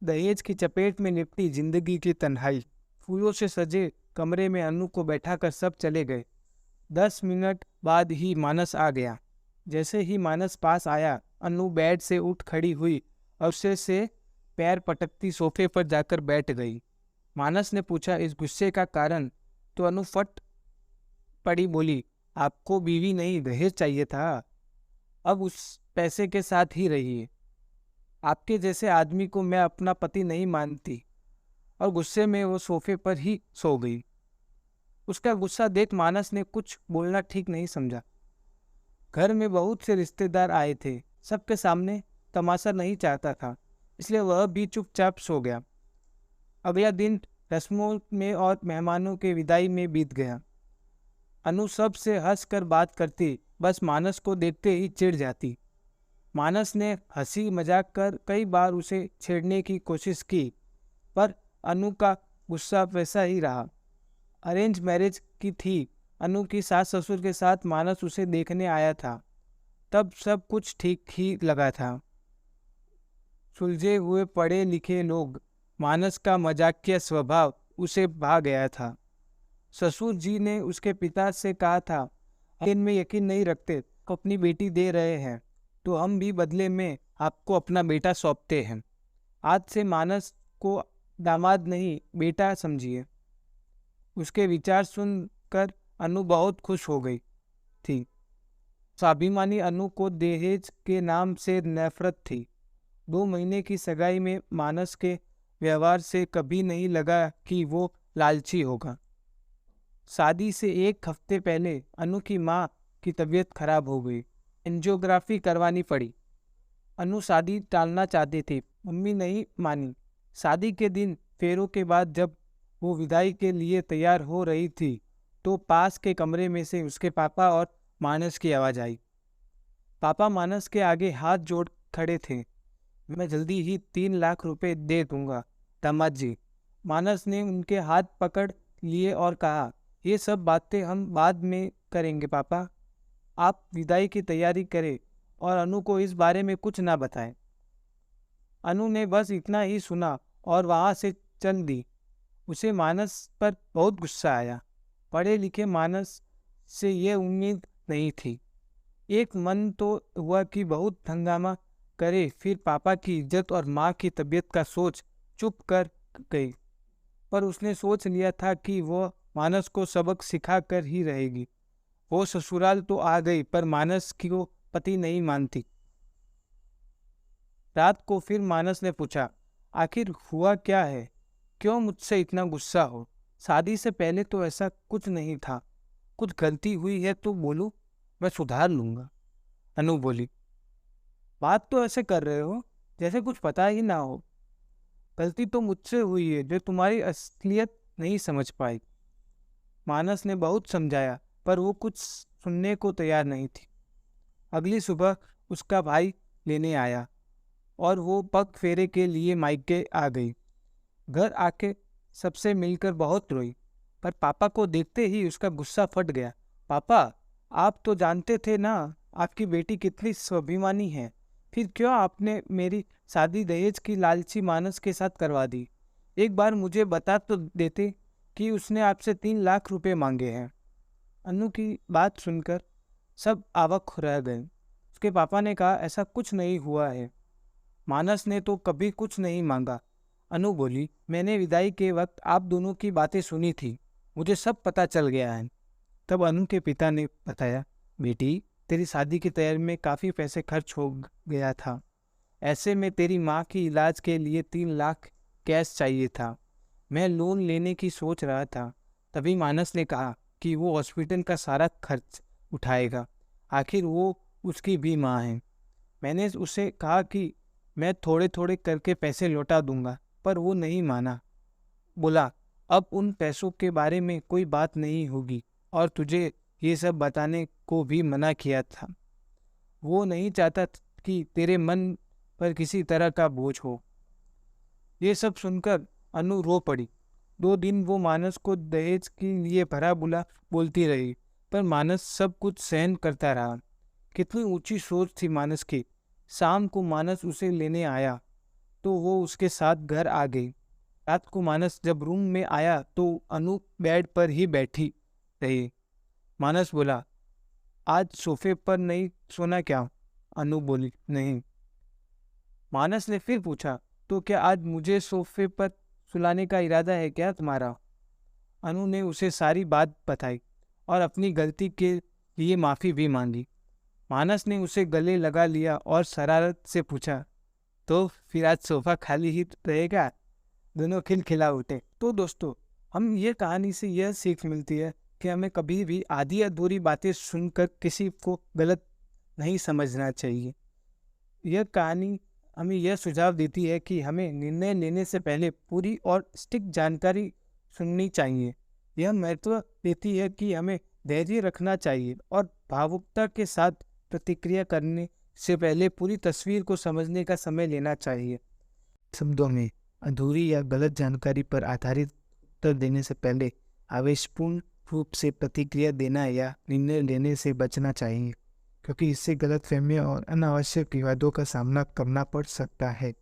दहेज की चपेट में लिपटी जिंदगी की तन्हाई। फूलों से सजे कमरे में अनु को बैठाकर सब चले गए। 10 मिनट बाद ही मानस आ गया। जैसे ही मानस पास आया, अनु बेड से उठ खड़ी हुई और उसे से पैर पटकती सोफे पर जाकर बैठ गई। मानस ने पूछा, इस गुस्से का कारण? तो अनु फट पड़ी, बोली, आपको बीवी नहीं दहेज चाहिए था। अब उस पैसे के साथ ही रहिए। आपके जैसे आदमी को मैं अपना पति नहीं मानती। और गुस्से में वो सोफे पर ही सो गई। उसका गुस्सा देख मानस ने कुछ बोलना ठीक नहीं समझा। घर में बहुत से रिश्तेदार आए थे, सबके सामने तमाशा नहीं चाहता था, इसलिए वह भी चुपचाप सो गया। अगला दिन रस्मों में और मेहमानों के विदाई में बीत गया। अनु सब से हंस कर बात करती, बस मानस को देखते ही चिढ़ जाती। मानस ने हंसी मजाक कर कई बार उसे छेड़ने की कोशिश की, पर अनु का गुस्सा वैसा ही रहा। अरेंज मैरिज की थी। अनु की सास ससुर के साथ मानस उसे देखने आया था। तब सब कुछ ठीक ही लगा था। सुलझे हुए पढ़े लिखे लोग। मानस का मजाकिया स्वभाव उसे भा गया था। ससुर जी ने उसके पिता से कहा था, इनमें यकीन नहीं रखते तो अपनी बेटी दे रहे हैं, तो हम भी बदले में आपको अपना बेटा सौंपते हैं। आज से मानस को दामाद नहीं बेटा समझिए। उसके विचार सुनकर अनु बहुत खुश हो गई थी। स्वाभिमानी अनु को दहेज के नाम से नफरत थी। 2 महीने की सगाई में मानस के व्यवहार से कभी नहीं लगा कि वो लालची होगा। शादी से 1 हफ्ते पहले अनु की माँ की तबीयत खराब हो गई। एंजियोग्राफी करवानी पड़ी। अनु शादी टालना चाहती थी, मम्मी नहीं मानी। शादी के दिन फेरों के बाद जब वो विदाई के लिए तैयार हो रही थी, तो पास के कमरे में से उसके पापा और मानस की आवाज़ आई। पापा मानस के आगे हाथ जोड़ खड़े थे। मैं जल्दी ही 3 लाख रुपए दे दूंगा दामाद जी। मानस ने उनके हाथ पकड़ लिए और कहा, ये सब बातें हम बाद में करेंगे पापा। आप विदाई की तैयारी करें और अनु को इस बारे में कुछ ना बताएं। अनु ने बस इतना ही सुना और वहां से चल दी। उसे मानस पर बहुत गुस्सा आया। पढ़े लिखे मानस से यह उम्मीद नहीं थी। एक मन तो हुआ कि बहुत हंगामा करे, फिर पापा की इज्जत और माँ की तबीयत का सोच चुप कर गई। पर उसने सोच लिया था कि वह मानस को सबक सिखा कर ही रहेगी। वो ससुराल तो आ गई, पर मानस की वो पति नहीं मानती। रात को फिर मानस ने पूछा, आखिर हुआ क्या है? क्यों मुझसे इतना गुस्सा हो? शादी से पहले तो ऐसा कुछ नहीं था। कुछ गलती हुई है तो बोलो, मैं सुधार लूंगा। अनु बोली, बात तो ऐसे कर रहे हो जैसे कुछ पता ही ना हो। गलती तो मुझसे हुई है जो तुम्हारी असलियत नहीं समझ पाई। मानस ने बहुत समझाया, पर वो कुछ सुनने को तैयार नहीं थी। अगली सुबह उसका भाई लेने आया और वो पग फेरे के लिए मायके आ गई। घर आके सबसे मिलकर बहुत रोई, पर पापा को देखते ही उसका गुस्सा फट गया। पापा, आप तो जानते थे ना आपकी बेटी कितनी स्वाभिमानी है, फिर क्यों आपने मेरी शादी दहेज की लालची मानस के साथ करवा दी? एक बार मुझे बता तो देते कि उसने आपसे 3 लाख रुपए मांगे हैं। अनु की बात सुनकर सब अवाक रह गए। उसके पापा ने कहा, ऐसा कुछ नहीं हुआ है, मानस ने तो कभी कुछ नहीं मांगा। अनु बोली, मैंने विदाई के वक्त आप दोनों की बातें सुनी थी, मुझे सब पता चल गया है। तब अनु के पिता ने बताया, बेटी, तेरी शादी की तैयारी में काफ़ी पैसे खर्च हो गया था। ऐसे में तेरी माँ की इलाज के लिए 3 लाख कैश चाहिए था। मैं लोन लेने की सोच रहा था। तभी मानस ने कहा कि वो हॉस्पिटल का सारा खर्च उठाएगा, आखिर वो उसकी भी माँ है। मैंने उसे कहा कि मैं थोड़े थोड़े करके पैसे लौटा दूंगा, पर वो नहीं माना। बोला, अब उन पैसों के बारे में कोई बात नहीं होगी, और तुझे ये सब बताने को भी मना किया था। वो नहीं चाहता कि तेरे मन पर किसी तरह का बोझ हो। ये सब सुनकर अनु रो पड़ी। 2 दिन वो मानस को दहेज के लिए भरा बुला बोलती रही, पर मानस सब कुछ सहन करता रहा। कितनी ऊंची सोच थी मानस की। शाम को मानस उसे लेने आया तो वो उसके साथ घर आ गई। रात को मानस जब रूम में आया तो अनु बेड पर ही बैठी रही। मानस बोला, आज सोफे पर नहीं सोना क्या? अनु बोली, नहीं। मानस ने फिर पूछा, तो क्या आज मुझे सोफे पर सुलाने का इरादा है क्या तुम्हारा? अनु ने उसे सारी बात बताई और अपनी गलती के लिए माफ़ी भी मांगी। मानस ने उसे गले लगा लिया और शरारत से पूछा, तो फिर आज सोफा खाली ही रहेगा? दोनों खिलखिला उठे। तो दोस्तों, हम ये कहानी से यह सीख मिलती है कि हमें कभी भी आधी अधूरी बातें सुनकर किसी को गलत नहीं समझना चाहिए। यह कहानी हमें यह सुझाव देती है कि हमें निर्णय लेने से पहले पूरी और सटीक जानकारी सुननी चाहिए। यह महत्व देती है कि हमें धैर्य रखना चाहिए और भावुकता के साथ प्रतिक्रिया करने से पहले पूरी तस्वीर को समझने का समय लेना चाहिए। शब्दों में, अधूरी या गलत जानकारी पर आधारित उत्तर देने से पहले आवेशपूर्ण रूप से प्रतिक्रिया देना या निर्णय लेने से बचना चाहिए, क्योंकि इससे गलतफहमियों और अनावश्यक विवादों का सामना करना पड़ सकता है।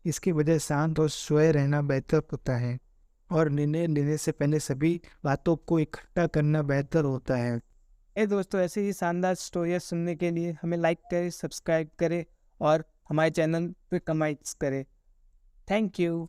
इसकी वजह शांत और स्वयं रहना बेहतर होता है और निर्णय लेने से पहले सभी बातों को इकट्ठा करना बेहतर होता है। दोस्तों, ऐसे ही शानदार स्टोरियाँ सुनने के लिए हमें लाइक करें, सब्सक्राइब करें और हमारे चैनल पे कमेंट्स करें। Thank you.